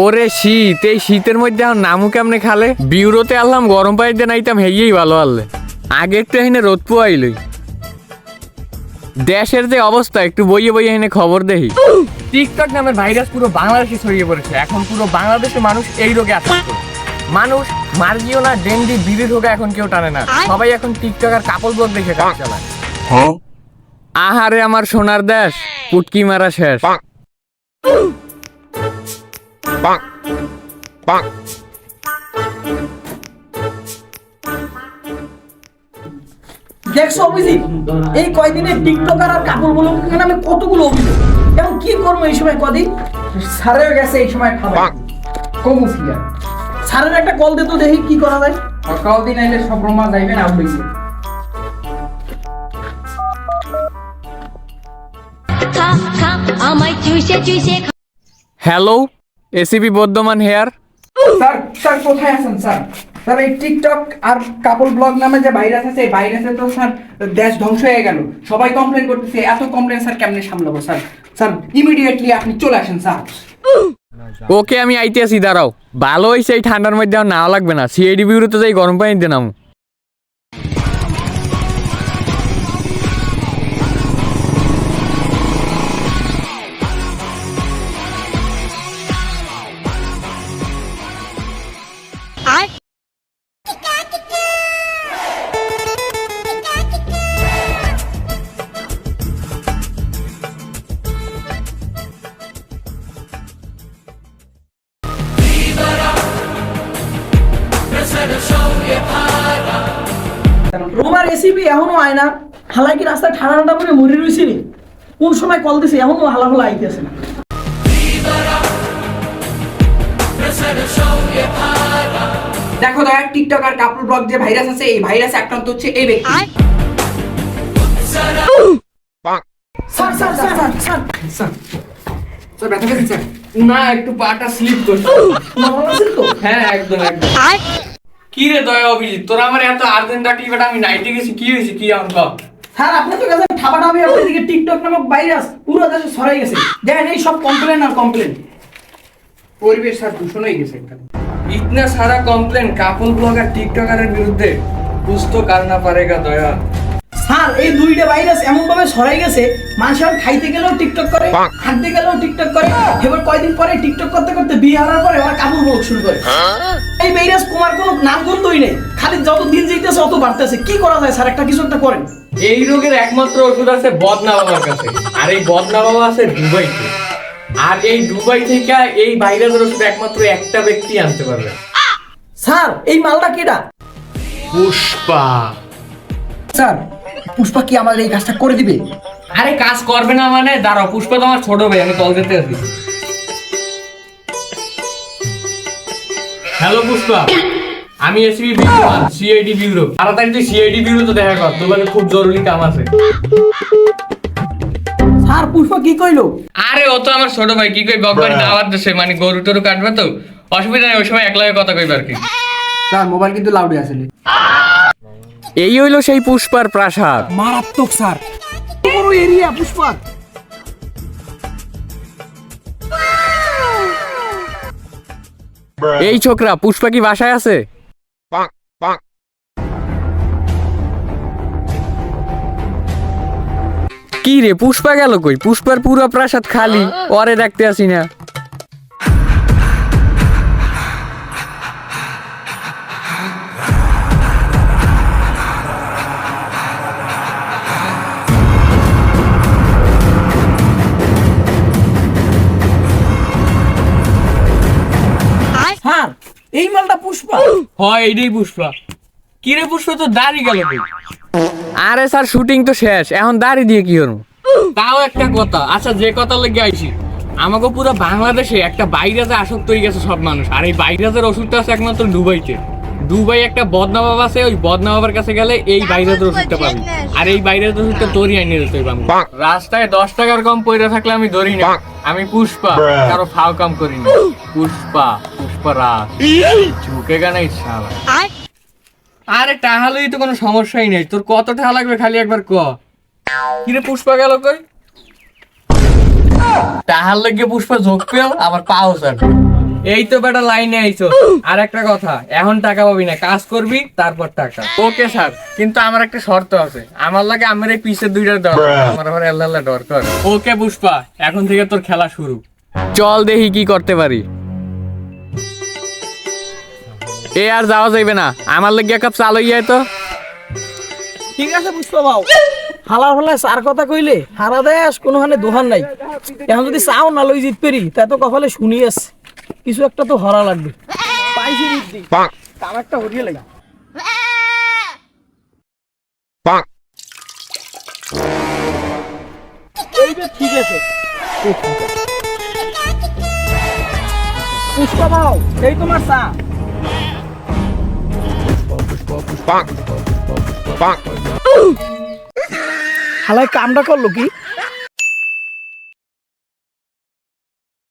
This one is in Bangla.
ওরে শীত, এই শীতের মধ্যে এখন নামু কেমনে খালে? বিউরোতে আনলাম গরম পানি দিয়ে নাইতাম, হেয়েই ভালো আনলে। আগে একটু এখানে রোদ পোয়াইলই। দেশের যে অবস্থা, একটু বইয়ে বইয়ে এখানে খবর দেখি। টিকটক নামের ভাইরাস পুরো বাংলাদেশে ছড়িয়ে পড়েছে। এখন পুরো বাংলাদেশের মানুষ এই রোগে আক্রান্ত। মানুষ মার্জিও না ডেঙ্গি বিড়ির রোগে এখন কেউ টানে না, সবাই এখন টিকটক আর কাপল ব্লগ দেখে কাজ চালায়। আহারে আমার সোনার দেশ, পুটকি মারা শেষ। দেখছো অভিজিৎ, এই কয়দিনে টিকটকার আর কাপড় বলে নামে কতগুলো অভিযোগ। এখন কি করবো এই সময়? কদিন স্যারেও গেছে এই সময় খাবার কমু ফিয়া। স্যারের একটা কল দে তো, দেখি কি করা যায়। কল দিন আইলে সব রোমা যাইবেন আউট হইছে। Hello, ACP Bardhaman here. Sir sir কোথায় আছেন স্যার? স্যার এই টিকটক আর কাপল ব্লগ নামে যে ভাইরাস আছে, এই ভাইরাসে তো স্যার দেশ ধ্বংস হয়ে গেল। সবাই কমপ্লেন করতেছে, এত কমপ্লেন স্যার কেমনে সামলাবো স্যার? স্যার ইমিডিয়েটলি আপনি চলে আসেন স্যার। ওকে, আমি আইতে আসি, দাঁড়াও। ভালো হয়েছে এই ঠান্ডার মধ্যে আর নাও লাগবে না, সিআইডি বিউরোতে যাই গরম পানি দিয়ে নামু। রোমার রেসিপি এখনো আয় না, হালাই কি রাস্তায় ঠান্ডা ঠান্ডা করে মরে রয়েছি রে? কোন সময় কল দিছে এখনো হালা হালা আইতেছে না। দেখো দয়া, টিকটক আর কাপল ব্লগ যে ভাইরাস আছে, এই ভাইরাস আক্রান্ত হচ্ছে এই ব্যক্তি। Sir sir sir sir sir sir sir ব্যথা পেয়েছেন স্যার? না, একটু পাটা স্লিপ করছে। নরমাল আছেন তো? হ্যাঁ একদম একদম। কি রে দয়া অভিজিৎ, তোরা আমার এত আর্জেন্ট ডাকলি, বেটা আমি নাইটে গেছি, কি হয়েছে, কি অঙ্ক? স্যার আপনি তো গেছেন ঠাপাঠাপি, আপনাদেরকে টিকটক নামক ভাইরাস পুরো দেশে ছড়াই গেছে। দেখেন এই সব কমপ্লেন আর কমপ্লেন। পরিবেশ স্যার দূষণ হয়ে গেছে এখানে। इतना सारा कॉम्प्लेन कापल ब्लॉगर टिकटकाরের বিরুদ্ধে, कुछ तो करना पड़ेगा दया। স্যার এই দুইটা ভাইরাস এমন ভাবে ছড়াই গেছে, মানুষ আর খাইতে গেলেও টিকটক করে, হাঁটতে গেলেও টিকটক করে, এবার কয়দিন পরে টিকটক করতে করতে বিয়ে হওয়ার পরে ওরা কাপড় ব্লগ শুরু করে। এই ভাইরাস কমার কোনো নাম গন্ধই নেই, খালি যত দিন যাইতেছে অত বাড়তেছে। কি করা যায় স্যার? একটা কিছু একটা করেন। এই রোগের একমাত্র ওষুধ আছে বদনা বাবার কাছে, আর এই বদনা বাবা আছে দুবাইতে। আর এই দুবাই থেকে এই ভাইরাসের ওষুধ একমাত্র একটা ব্যক্তি আনতে পারবে। স্যার এই মালটা কেডা? পুষ্পা। স্যার পুষ্পা কি আমাদের এই কাজটা করে দিবে? আরে কাজ করবে না মানে? দাঁড়াও, পুষ্পা তো আমার ছোট ভাই, আমি কল দিতে আছি। হ্যালো পুষ্পা, আমি এসবি বিউরো, সিআইডি বিউরো। তাড়াতাড়ি তুই সিআইডি বিউরোতে দেখা কর, তোর মানে খুব জরুরি কাম আছে। স্যার পুষ্পা কি কইলো? আরে ও তো আমার ছোট ভাই, কি কই বকবারি দাওয়াত দিছে, মানে গরু টরু কাটবে তো, অসুবিধা নেই, ওই সময় একলা কথা কইবে আর কি। স্যার মোবাইল কিন্তু লাউডে আছে। এই হইলো সেই পুষ্পার প্রাসাদ। মারাত্মক স্যার, বড় এরিয়া পুষ্পা। এই ছোকরা, পুষ্পা কি বাসায় আছে? কি রে, পুষ্পা গেল কই? পুষ্পার পুরো প্রাসাদ খালি, ওরে দেখতে আসি না। স্যার এই মালটা পুষ্পা? হয় এইটাই পুষ্পা। কি রে পুষ্পা, তো দাড়ি গেল কই? আরে স্যার শুটিং তো শেষ, এখন দাড়ি দিয়ে কি হলো? তাও একটা কথা, আচ্ছা যে কথা লেগে আইছি, আমাকে পুরো বাংলাদেশে একটা ভাইরাসে আসক্ত হয়ে গেছে সব মানুষ, আর এই ভাইরাসের ওষুধটা আছে একমাত্র দুবাইতে। দুবাই একটা বদনা বাবা আছে, ওই বদনা বাবার কাছে গেলে এই ভাইরাসের ওষুধটা পাবি, আর এই ভাইরাসের ওষুধটা তোরই আইনে দিতে হইবে। রাস্তায় 10 টাকার কম পয়সা থাকলে আমি ধরি না, আমি পুষ্পা, কারো ফাও কাম করি না। পুষ্পা, পুষ্পারাজ, ঝুঁকেগা না ইচ্ছা। আরে টাকা লই তো কোনো সমস্যাই নেই, তোর কত টাকা লাগবে খালি একবার ক। কিরে পুষ্পা গেল কই? টাহার লেগে পুষ্পা ঝোঁক পেল, আবার পাও স্যার। এই তো বেটা লাইনে আইছো। আর একটা কথা, এখন টাকা পাবি না, কাজ করবি তারপর টাকা। ওকে স্যার, কিন্তু আমার একটা শর্ত আছে, আমার লাগে আমার এই পিসের দুইটা দরকার, আমার আবার আল্লাহ দরকার। ওকে পুষ্পা, এখন থেকে তোর খেলা শুরু। চল দেখি কি করতে পারি। এ আর যাওয়া যাইবে না, আমার লাগে এক কাপ চা লইয়া তো। ঠিক আছে পুষ্পা বাবু, হালার হলায় চার কথা কইলে হারা দেশ কোনোখানে দোকান নাই। এখন যদি চাও না লই জিত পেরি তা তো কপালে শুনি আছে, কিছু একটা তো হরা লাগবে। পাইছি বুদ্ধি, কাম একটা হরিয়ে লাগবে। এই যে ঠিক আছে পুষ্পা বাবু, এই তোমার চা। হালায় কামটা করলো কি?